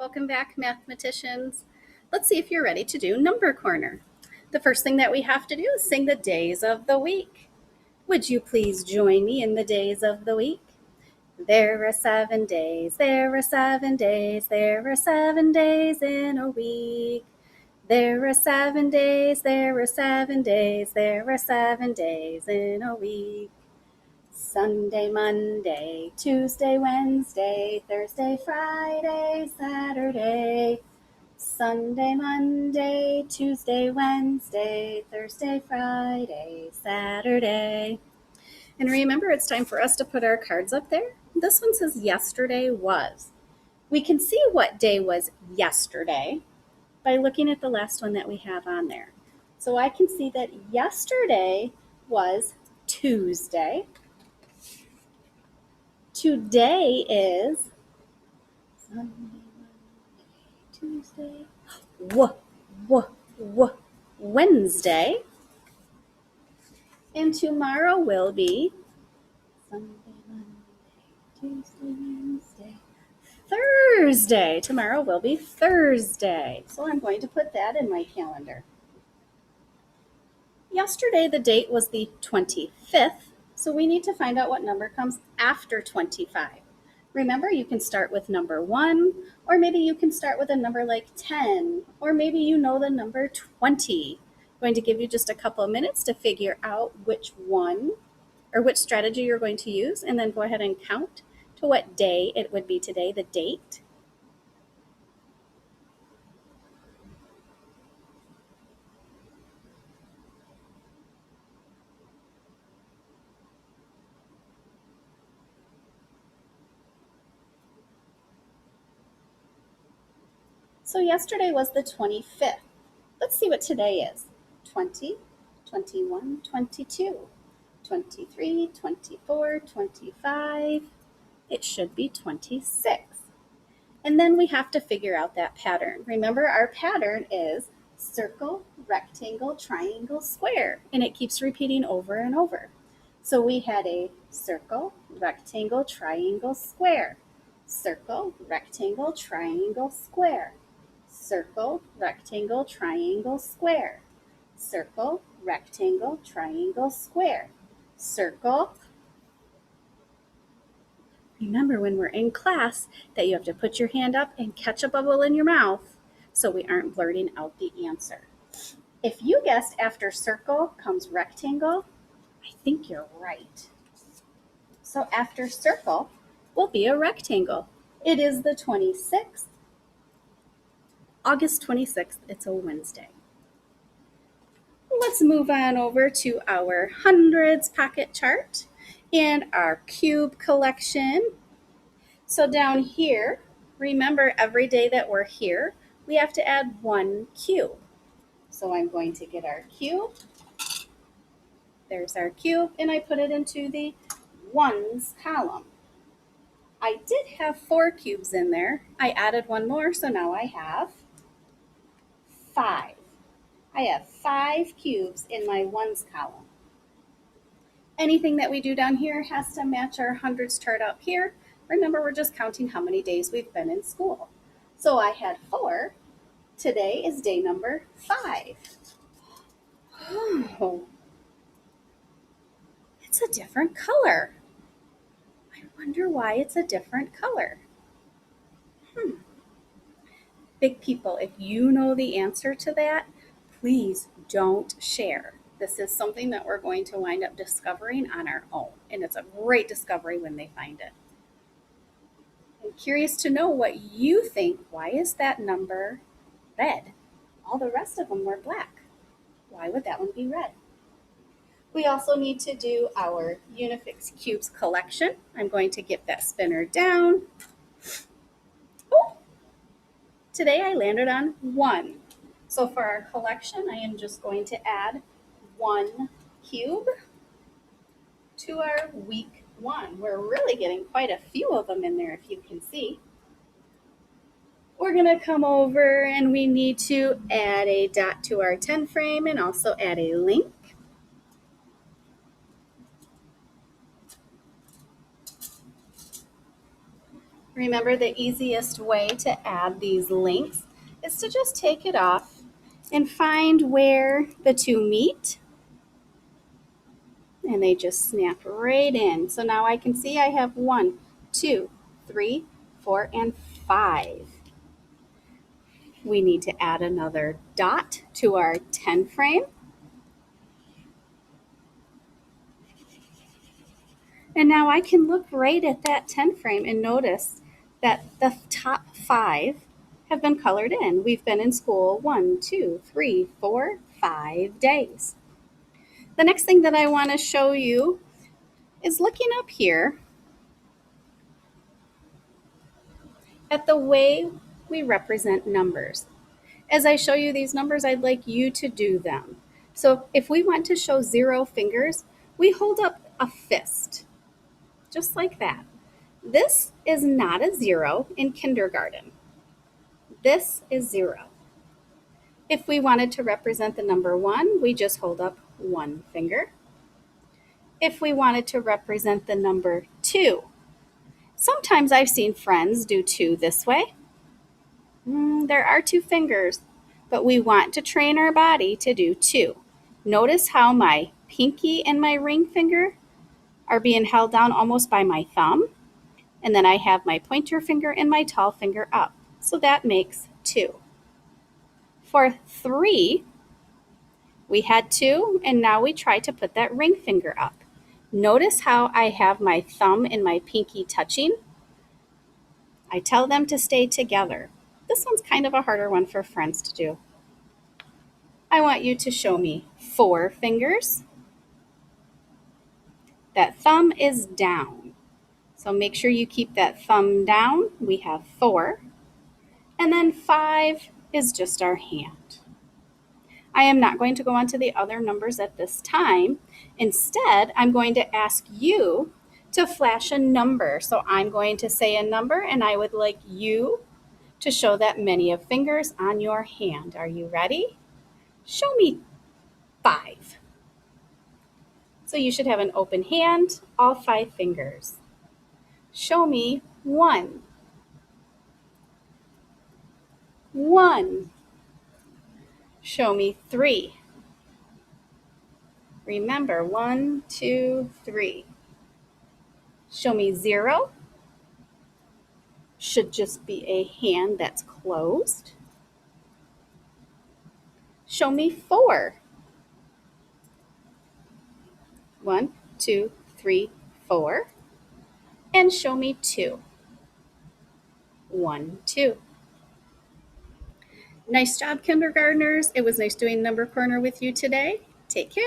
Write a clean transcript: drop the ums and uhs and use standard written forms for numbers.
Welcome back, mathematicians. Let's see if you're ready to do Number Corner. The first thing that we have to do is sing the days of the week. Would you please join me in the days of the week? There are 7 days, there are 7 days, there are 7 days in a week. There are 7 days, there are 7 days, there are 7 days in a week. Sunday, Monday, Tuesday, Wednesday, Thursday, Friday, Saturday. Sunday, Monday, Tuesday, Wednesday, Thursday, Friday, Saturday. And remember, it's time for us to put our cards up there. This one says yesterday was. We can see what day was yesterday by looking at the last one that we have on there. So I can see that yesterday was Tuesday. Today is Sunday, Monday, Tuesday, Wednesday. And tomorrow will be Sunday, Monday, Tuesday, Wednesday, Thursday. Tomorrow will be Thursday. So I'm going to put that in my calendar. Yesterday, the date was the 25th, so we need to find out what number comes after 25. Remember, you can start with number 1, or maybe you can start with a number like 10, or maybe you know the number 20. I'm going to give you just a couple of minutes to figure out which one or which strategy you're going to use, and then go ahead and count to what day it would be today, the date. So yesterday was the 25th. Let's see what today is. 20, 21, 22, 23, 24, 25. It should be 26. And then we have to figure out that pattern. Remember, our pattern is circle, rectangle, triangle, square, and it keeps repeating over and over. So we had a circle, rectangle, triangle, square. Circle, rectangle, triangle, square. Circle, rectangle, triangle, square. Circle, rectangle, triangle, square. Circle. Remember when we're in class that you have to put your hand up and catch a bubble in your mouth so we aren't blurting out the answer. If you guessed after circle comes rectangle, I think you're right. So after circle will be a rectangle. It is the 26th. August 26th, it's a Wednesday. Let's move on over to our hundreds pocket chart and our cube collection. So down here, remember every day that we're here, we have to add 1 cube. So I'm going to get our cube. There's our cube, and I put it into the ones column. I did have 4 cubes in there. I added 1 more, so now I have 5. I have 5 cubes in my ones column. Anything that we do down here has to match our hundreds chart up here. Remember, we're just counting how many days we've been in school. So I had 4. Today is day number 5. Oh, it's a different color. I wonder why it's a different color. Big people, if you know the answer to that, please don't share. This is something that we're going to wind up discovering on our own, and it's a great discovery when they find it. I'm curious to know what you think. Why is that number red? All the rest of them were black. Why would that one be red? We also need to do our Unifix cubes collection. I'm going to get that spinner down. Oh, today I landed on 1. So for our collection, I am just going to add 1 cube to our week 1. We're really getting quite a few of them in there, if you can see. We're going to come over and we need to add a dot to our 10 frame and also add a link. Remember, the easiest way to add these links is to just take it off and find where the two meet. And they just snap right in. So now I can see I have 1, 2, 3, 4, and 5. We need to add another dot to our 10 frame. And now I can look right at that 10 frame and notice that the top 5 have been colored in. We've been in school 1, 2, 3, 4, 5 days. The next thing that I want to show you is looking up here at the way we represent numbers. As I show you these numbers, I'd like you to do them. So if we want to show 0 fingers, we hold up a fist, just like that. This is not a 0 in kindergarten. This is 0. If we wanted to represent the number 1, we just hold up 1 finger. If we wanted to represent the number 2, sometimes I've seen friends do 2 this way. There are 2 fingers, but we want to train our body to do 2. Notice how my pinky and my ring finger are being held down almost by my thumb, and then I have my pointer finger and my tall finger up. So that makes 2. For 3, we had 2, and now we try to put that ring finger up. Notice how I have my thumb and my pinky touching. I tell them to stay together. This one's kind of a harder one for friends to do. I want you to show me 4 fingers. That thumb is down. So make sure you keep that thumb down. We have 4. And then 5 is just our hand. I am not going to go on to the other numbers at this time. Instead, I'm going to ask you to flash a number. So I'm going to say a number, and I would like you to show that many of fingers on your hand. Are you ready? Show me 5. So you should have an open hand, all 5 fingers. Show me 1. 1. Show me 3. Remember, 1, 2, 3. Show me 0. Should just be a hand that's closed. Show me 4. 1, 2, 3, 4. And show me 2. 1, 2. Nice job, kindergartners. It was nice doing Number Corner with you today. Take care.